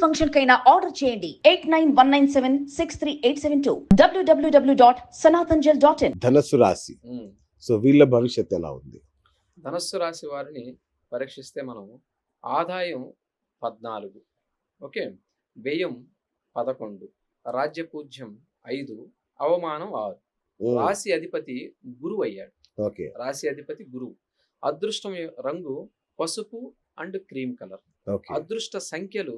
Function కైనా order చేయండి 8919763872 www.sanatanjal.in. ధనస్సు రాశి, సో వీళ్ళ భవిష్యత్తు ఎలా ఉంది? ధనస్సు రాశి వారిని పరీక్షిస్తే మనం ఆదాయం 14, ఓకే, వ్యయం 11, రాజ్యపూజ్యం 5, అవమానం 6. రాశి అధిపతి గురువు అయ్యాడు. ఓకే, రాశి అధిపతి గురువు. అదృష్టం రంగు పసుపు అండ్ క్రీమ్ కలర్. అదృష్ట సంఖ్యలు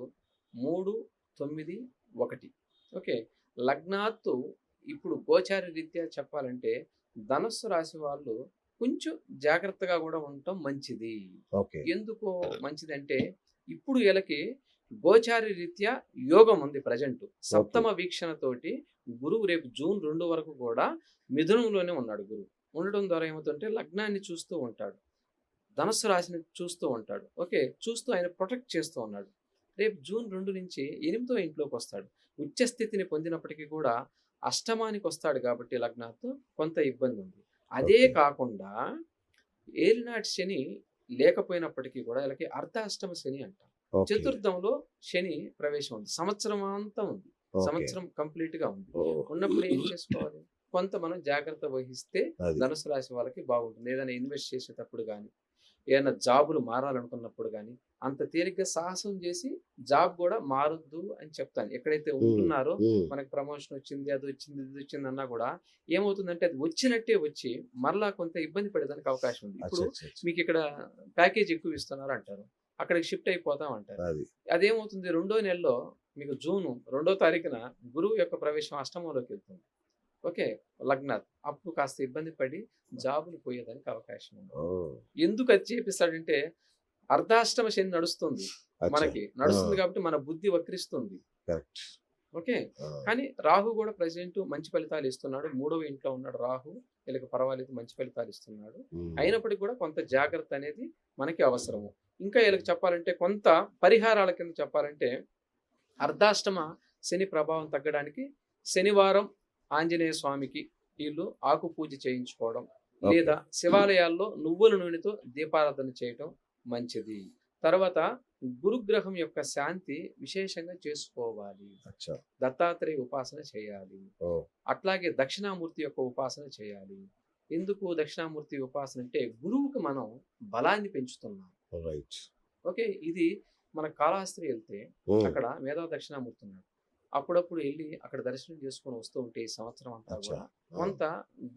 3, 9, 1. ఓకే, లగ్నాత్తు ఇప్పుడు గోచార రీత్యా చెప్పాలంటే ధనస్సు రాశి వాళ్ళు కొంచెం జాగ్రత్తగా కూడా ఉండటం మంచిది. ఎందుకు మంచిదంటే ఇప్పుడు వీళ్ళకి గోచారి రీత్యా యోగం ఉంది. ప్రజెంట్ సప్తమ వీక్షణతోటి గురువు రేపు జూన్ 2 వరకు కూడా మిథునంలోనే ఉన్నాడు. గురువు ఉండడం ద్వారా ఏమవుతుందంటే లగ్నాన్ని చూస్తూ ఉంటాడు, ధనస్సు రాశిని చూస్తూ ఉంటాడు. ఓకే, చూస్తూ ఆయన ప్రొటెక్ట్ చేస్తూ ఉన్నాడు. రేపు జూన్ 2 నుంచి 8వ ఇంట్లోకి వస్తాడు. ఉచ్చస్థితిని పొందినప్పటికీ కూడా అష్టమానికి వస్తాడు కాబట్టి లగ్నాతో కొంత ఇబ్బంది ఉంది. అదే కాకుండా ఏలినాటి శని లేకపోయినప్పటికీ కూడా వీళ్ళకి అర్ధాష్టమ శని అంటారు. చతుర్థంలో శని ప్రవేశం ఉంది. సంవత్సరం అంతా ఉంది, సంవత్సరం కంప్లీట్ గా ఉంది. ఉన్నప్పుడు ఏం చేసుకోవాలి? కొంత మనం జాగ్రత్త వహిస్తే ధనుసు రాశి వాళ్ళకి బాగుంటుంది. ఏదైనా ఇన్వెస్ట్ చేసేటప్పుడు కానీ, ఏదైనా జాబులు మారాలనుకున్నప్పుడు కానీ అంత తేలిగ్గా సాహసం చేసి జాబ్ కూడా మారొద్దు అని చెప్తాను. ఎక్కడైతే ఉంటున్నారో మనకు ప్రమోషన్ వచ్చింది, అది వచ్చింది, ఇది వచ్చింది అన్నా కూడా ఏమవుతుందంటే అది వచ్చినట్టే వచ్చి మరలా కొంత ఇబ్బంది పడేదానికి అవకాశం ఉంది. ఇప్పుడు మీకు ఇక్కడ ప్యాకేజ్ ఎక్కువ ఇస్తున్నారు అంటారు, అక్కడికి షిఫ్ట్ అయిపోతాం అంటారు. అదేమవుతుంది 2వ నెలలో మీకు జూన్ 2వ తారీఖున గురువు యొక్క ప్రవేశం అష్టమంలోకి వెళ్తుంది. ఓకే, లగ్నాత్ అప్పుడు కాస్త ఇబ్బంది పడి జాబులు పోయేదానికి అవకాశం ఉంది. ఎందుకు అది చేపిస్తాడంటే అర్ధాష్టమ శని నడుస్తుంది, మనకి నడుస్తుంది కాబట్టి మన బుద్ధి వక్రిస్తుంది. ఓకే, కానీ రాహు కూడా ప్రెసెంట్ మంచి ఫలితాలు ఇస్తున్నాడు. 3వ ఇంట్లో ఉన్నాడు రాహు, వీళ్ళకి పర్వాలేదు, మంచి ఫలితాలు ఇస్తున్నాడు. అయినప్పటికీ కూడా కొంత జాగ్రత్త అనేది మనకి అవసరము. ఇంకా వీళ్ళకి చెప్పాలంటే కొంత పరిహారాల కింద చెప్పాలంటే అర్ధాష్టమ శని ప్రభావం తగ్గడానికి శనివారం ఆంజనేయ స్వామికి వీళ్ళు ఆకు పూజ చేయించుకోవడం, లేదా శివాలయాల్లో నువ్వుల నూనెతో దీపారాధన చేయటం మంచిది. తర్వాత గురుగ్రహం యొక్క శాంతి విశేషంగా చేసుకోవాలి. దత్తాత్రేయ ఉపాసన చేయాలి. అట్లాగే దక్షిణామూర్తి యొక్క ఉపాసన చేయాలి. ఎందుకు దక్షిణామూర్తి ఉపాసన అంటే గురువుకి మనం బలాన్ని పెంచుతున్నాం. ఓకే, ఇది మన కాళహస్తి వెళ్తే అక్కడ మేధా దక్షిణామూర్తి ఉన్నాడు. అప్పుడప్పుడు వెళ్ళి అక్కడ దర్శనం చేసుకొని వస్తూ ఉంటే ఈ సంవత్సరం అంతా కూడా కొంత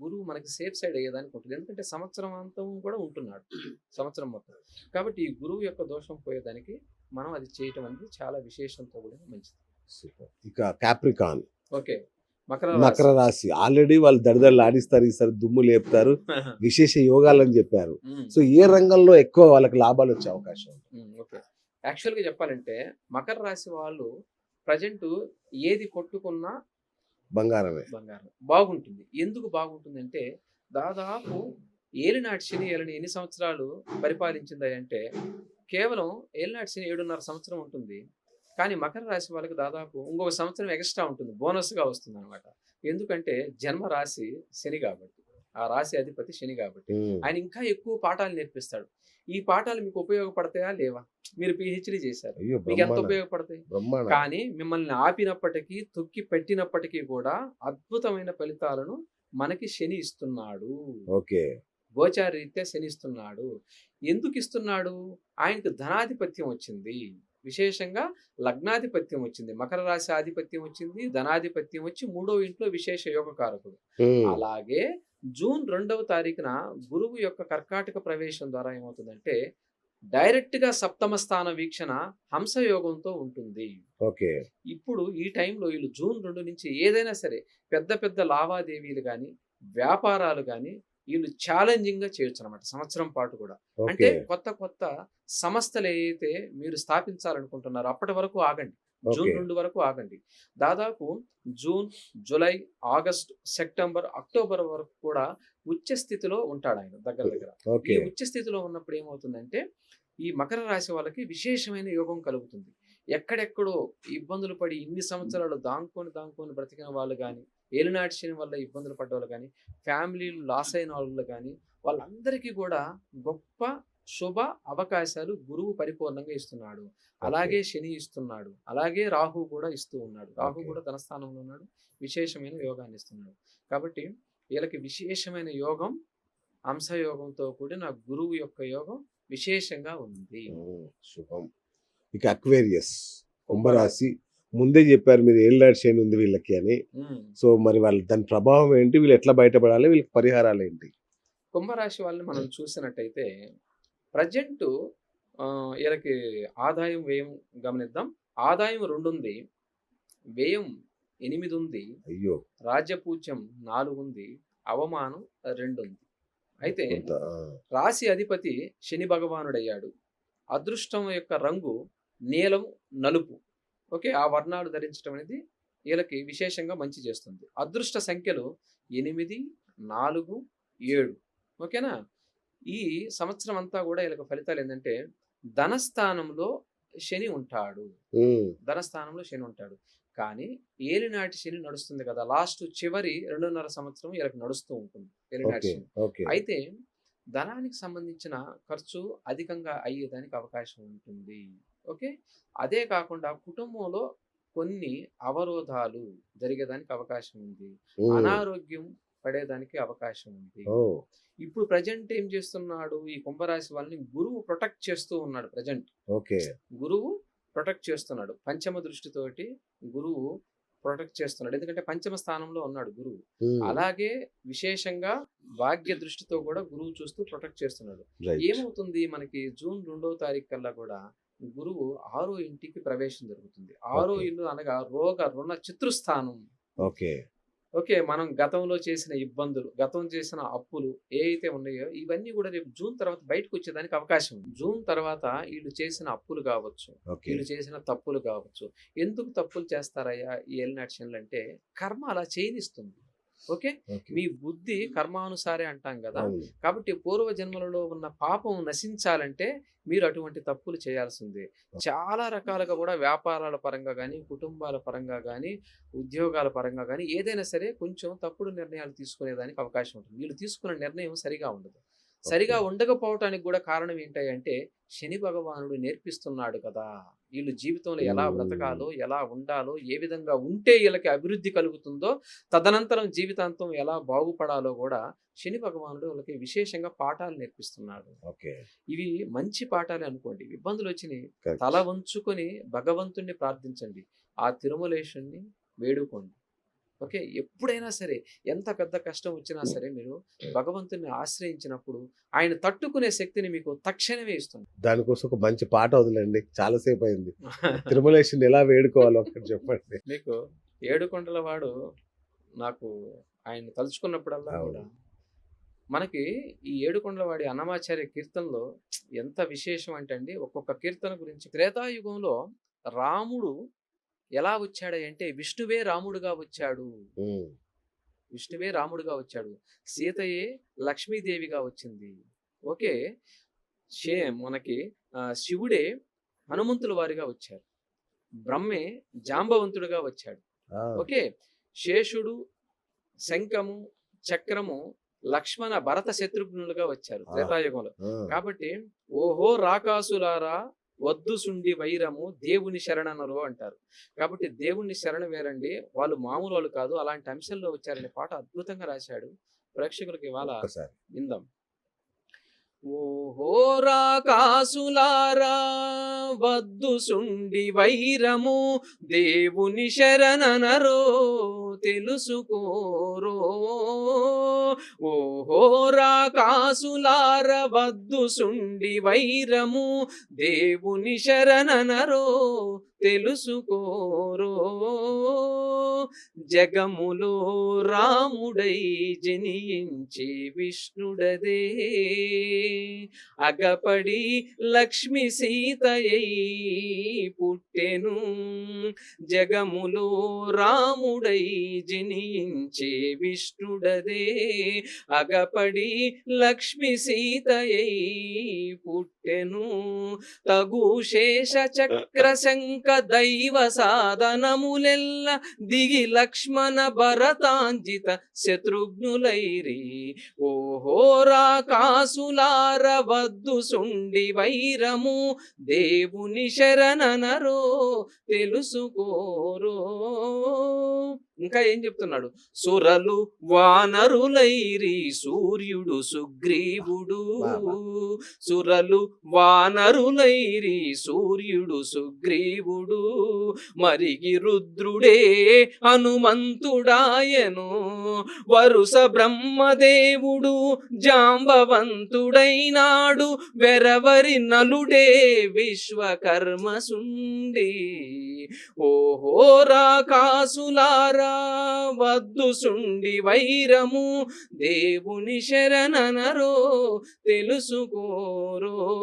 గురువు మనకి సేఫ్ సైడ్ అయ్యేదానికి ఉంటుంది. ఎందుకంటే సంవత్సరం అంతం కూడా ఉంటున్నాడు, సంవత్సరం మొత్తం. కాబట్టి ఈ గురువు యొక్క దోషం పోయేదానికి మనం అది చేయటం అనేది చాలా విశేషంతో కూడా మంచిది. ఇక క్యాప్రికాన్, ఓకే, మకర రాశి ఆల్రెడీ వాళ్ళు దడదళ్ళు ఆడిస్తారు, ఈసారి దుమ్ము లేపుతారు, విశేష యోగాలని చెప్పారు. సో ఏ రంగంలో ఎక్కువ వాళ్ళకి లాభాలు వచ్చే అవకాశం ఉంది? ఓకే, యాక్చువల్గా చెప్పాలంటే మకర రాశి వాళ్ళు ప్రజెంట్ ఏది కొట్టుకున్నా బంగారం బాగుంటుంది. ఎందుకు బాగుంటుంది అంటే దాదాపు ఏలినాటి శని వీళ్ళని ఎన్ని సంవత్సరాలు పరిపాలించింది అంటే కేవలం ఏలినాటి శని 7.5 సంవత్సరం ఉంటుంది. కానీ మకర రాశి వాళ్ళకి దాదాపు ఇంకొక సంవత్సరం ఎక్స్ట్రా ఉంటుంది, బోనస్గా వస్తుంది అనమాట. ఎందుకంటే జన్మ రాశి శని కాబట్టి, ఆ రాశి అధిపతి శని కాబట్టి ఆయన ఇంకా ఎక్కువ పాఠాలు నేర్పిస్తాడు. ఈ పాఠాలు మీకు ఉపయోగపడతాయా లేవా? మీరు పిహెచ్డి చేశారు, మీకు ఎంత ఉపయోగపడతాయి? కానీ మిమ్మల్ని ఆపినప్పటికీ, తొక్కి పెట్టినప్పటికీ కూడా అద్భుతమైన ఫలితాలను మనకి శని ఇస్తున్నాడు. గోచార రీత్యా శని ఇస్తున్నాడు. ఎందుకు ఇస్తున్నాడు? ఆయనకు ధనాధిపత్యం వచ్చింది, విశేషంగా లగ్నాధిపత్యం వచ్చింది, మకర రాశి ఆధిపత్యం వచ్చింది, ధనాధిపత్యం వచ్చి 3వ ఇంట్లో విశేష యోగకారకుడు. అలాగే జూన్ 2వ తారీఖున గురువు యొక్క కర్కాటక ప్రవేశం ద్వారా ఏమవుతుందంటే డైరెక్ట్ గా సప్తమ స్థాన వీక్షణ హంసయోగంతో ఉంటుంది. ఇప్పుడు ఈ టైంలో వీళ్ళు జూన్ 2 నుంచి ఏదైనా సరే పెద్ద పెద్ద లావాదేవీలు కానీ వ్యాపారాలు కానీ వీళ్ళు ఛాలెంజింగ్ గా చేయొచ్చు అనమాట. సంవత్సరం పాటు కూడా అంటే కొత్త కొత్త సంస్థలు ఏదైతే మీరు స్థాపించాలనుకుంటున్నారో అప్పటి వరకు ఆగండి, జూన్ 2 వరకు ఆగండి. దాదాపు June, July, August, September, October వరకు కూడా ఉచ్చ స్థితిలో ఉంటాడు ఆయన దగ్గర. ఈ ఉచ్చ స్థితిలో ఉన్నప్పుడు ఏమవుతుందంటే ఈ మకర రాశి వాళ్ళకి విశేషమైన యోగం కలుగుతుంది. ఎక్కడెక్కడో ఇబ్బందులు పడి ఇన్ని సంవత్సరాలు దాంకొని బ్రతికిన వాళ్ళు కానీ, ఏలినాటి శని వల్ల ఇబ్బందులు పడ్డ వాళ్ళు కానీ, ఫ్యామిలీలు లాస్ అయిన వాళ్ళు కానీ, వాళ్ళందరికీ కూడా గొప్ప శుభ అవకాశాలు గురువు పరిపూర్ణంగా ఇస్తున్నాడు. అలాగే శని ఇస్తున్నాడు. అలాగే రాహు కూడా ఇస్తూ ఉన్నాడు. రాహు ఓకే. కూడా తన స్థానంలో ఉన్నాడు. విశేషమైన యోగాన్ని ఇస్తున్నాడు. కాబట్టి వీళ్ళకి విశేషమైన యోగం అంశయోగంతో కూడిన గురువు యొక్క యోగం విశేషంగా ఉంది. శుభం. ఇక అక్వేరియస్ కుంభరాశి ముందే చెప్పారు మీరు ఏళ్ళనాటి శని ఉంది వీళ్ళకి అని. సో మరి వాళ్ళు దాని ప్రభావం ఏంటి, వీళ్ళు ఎట్లా బయటపడాలి, వీళ్ళకి పరిహారాలు ఏంటి? కుంభరాశి వాళ్ళని మనం చూసినట్టయితే ప్రజెంట్ వీళ్ళకి ఆదాయం వ్యయం గమనిద్దాం. ఆదాయం 2 ఉంది, వ్యయం 8 ఉంది, అయ్యో, రాజ్యపూజ్యం 4 ఉంది, అవమానం 2 ఉంది. అయితే కొంత, రాశి అధిపతి శని భగవానుడయ్యాడు. అదృష్టం యొక్క రంగు నీలం, నలుపు. ఓకే, ఆ వర్ణాలు ధరించడం అనేది వీళ్ళకి విశేషంగా మంచి చేస్తుంది. అదృష్ట సంఖ్యలు 8, 4, 7. ఓకేనా. ఈ సంవత్సరం అంతా కూడా వీళ్ళకి ఫలితాలు ఏంటంటే ధనస్థానంలో శని ఉంటాడు. ధనస్థానంలో శని ఉంటాడు. కానీ ఏలినాటి శని నడుస్తుంది కదా, లాస్ట్ చివరి 2.5 సంవత్సరం వీళ్ళకి నడుస్తూ ఉంటుంది ఏలినాటి శని. అయితే ధనానికి సంబంధించిన ఖర్చు అధికంగా అయ్యేదానికి అవకాశం ఉంటుంది. ఓకే, అదే కాకుండా కుటుంబంలో కొన్ని అవరోధాలు జరిగేదానికి అవకాశం ఉంది. అనారోగ్యం పడేదానికి అవకాశం ఉంది. ఇప్పుడు ప్రజెంట్ ఏం చేస్తున్నాడు, ఈ కుంభరాశి వాళ్ళని గురువు ప్రొటెక్ట్ చేస్తూ ఉన్నాడు. ప్రజెంట్ గురువు ప్రొటెక్ట్ చేస్తున్నాడు. పంచమ దృష్టితోటి గురువు ప్రొటెక్ట్ చేస్తున్నాడు. ఎందుకంటే పంచమ స్థానంలో ఉన్నాడు గురువు. అలాగే విశేషంగా భాగ్య దృష్టితో కూడా గురువు చూస్తూ ప్రొటెక్ట్ చేస్తున్నాడు. ఏమవుతుంది, మనకి జూన్ 2వ తారీఖు కల్లా కూడా గురువు 6వ ఇంటికి ప్రవేశం జరుగుతుంది. 6వ ఇల్లు అనగా రోగ రుణ చతుస్థానం. ఓకే, మనం గతంలో చేసిన ఇబ్బందులు, గతం చేసిన అప్పులు ఏ అయితే ఉన్నాయో ఇవన్నీ కూడా రేపు జూన్ తర్వాత బయటకు వచ్చేదానికి అవకాశం ఉంది. జూన్ తర్వాత వీళ్ళు చేసిన అప్పులు కావచ్చు, వీళ్ళు చేసిన తప్పులు కావచ్చు. ఎందుకు తప్పులు చేస్తారయ్యా ఈ ఏలినాటి శనులు అంటే కర్మ అలా చేయనిస్తుంది. ఓకే, మీ బుద్ధి కర్మానుసారే అంటాం కదా. కాబట్టి పూర్వ జన్మలలో ఉన్న పాపం నశించాలంటే మీరు అటువంటి తప్పులు చేయాల్సిందే. చాలా రకాలుగా కూడా వ్యాపారాల పరంగా కానీ, కుటుంబాల పరంగా కానీ, ఉద్యోగాల పరంగా కానీ ఏదైనా సరే కొంచెం తప్పుడు నిర్ణయాలు తీసుకునేదానికి అవకాశం ఉంటుంది. వీళ్ళు తీసుకున్న నిర్ణయం సరిగా ఉండదు. సరిగా ఉండకపోవటానికి కూడా కారణం ఏంటంటే శని భగవానుడు నేర్పిస్తున్నాడు కదా, వీళ్ళు జీవితంలో ఎలా బ్రతకాలో, ఎలా ఉండాలో, ఏ విధంగా ఉంటే వీళ్ళకి అభివృద్ధి కలుగుతుందో, తదనంతరం జీవితాంతం ఎలా బాగుపడాలో కూడా శని భగవానుడు వాళ్ళకి విశేషంగా పాఠాలు నేర్పిస్తున్నాడు. ఇవి మంచి పాఠాలే అనుకోండి. ఇబ్బందులు వచ్చినాయి, తల వంచుకొని భగవంతుణ్ణి ప్రార్థించండి, ఆ తిరుమలేశుణ్ణి వేడుకోండి. ఓకే, ఎప్పుడైనా సరే ఎంత పెద్ద కష్టం వచ్చినా సరే మీరు భగవంతుని ఆశ్రయించినప్పుడు ఆయన తట్టుకునే శక్తిని మీకు తక్షణమే ఇస్తుంది. దానికోసం ఒక మంచి పాట వదిలేండి, చాలాసేపు అయింది. తిరుమలేశుని ఎలా వేడుకోవాలో ఒకటి చెప్పండి. మీకు ఏడుకొండల వాడు నాకు ఆయన తలుచుకున్నప్పుడల్లా కూడా మనకి ఈ ఏడుకొండల వాడి అన్నమాచార్య కీర్తనలో ఎంత విశేషం అంటే అండి, ఒక్కొక్క కీర్తన గురించి. త్రేతాయుగంలో రాముడు ఎలా వచ్చాడు అంటే విష్ణువే రాముడుగా వచ్చాడు. విష్ణువే రాముడుగా వచ్చాడు. సీతయే లక్ష్మీదేవిగా వచ్చింది. ఓకే, మనకి శివుడే హనుమంతుల వారిగా వచ్చారు. బ్రహ్మే జాంబవంతుడుగా వచ్చాడు. ఓకే, శేషుడు శంఖము చక్రము లక్ష్మణ భరత శత్రుఘ్నులుగా వచ్చారు త్రేతాయుగంలో. కాబట్టి ఓహో రాకాసులారా వద్దు సుండి వైరము దేవుని శరణనరు అంటారు. కాబట్టి దేవుణ్ణి శరణ వేరండి, వాళ్ళు మామూలు వాళ్ళు కాదు, అలాంటి అంశంలో వచ్చారనే పాట అద్భుతంగా రాశాడు. ప్రేక్షకులకి ఇవాళ విందాం. ఓహో రాకాసులారా వద్దు సుండి వైరము దేవుని శరణనరో తెలుసుకోరో. ఓహో రాకాసులార వద్దు సుండి వైరము దేవుని శరణనరో తెలుసుకోరో. జగములో రాముడై జనించి విష్ణుడదే అగపడి లక్ష్మి సీతయై పుట్టెను. జగములో రాముడై జనించి విష్ణుడదే అగపడి లక్ష్మి సీతయై పుట్టెను. తగు శేష చక్ర శంఖ దైవ సాధనములెల్ల దిగి లక్ష్మణ భరతాంజిత శత్రుఘ్నులైరి. ఓహో రాకాసులార వద్దు సుండి వైరము దేవుని శరణనరో తెలుసుకోరో. ఇంకా ఏం చెప్తున్నాడు? సురలు వానరులైరి సూర్యుడు సుగ్రీవుడు. సురలు వానరులైరి సూర్యుడు సుగ్రీవుడు. మరిగి రుద్రుడే హనుమంతుడాయను. వరుస బ్రహ్మదేవుడు జాంబవంతుడైనాడు. వెరవరి నలుడే విశ్వకర్మ సుండి. ఓహో రాకాసులారా వద్దు సుండి వైరము దేవుని శరణనరో తెలుసుకోరో.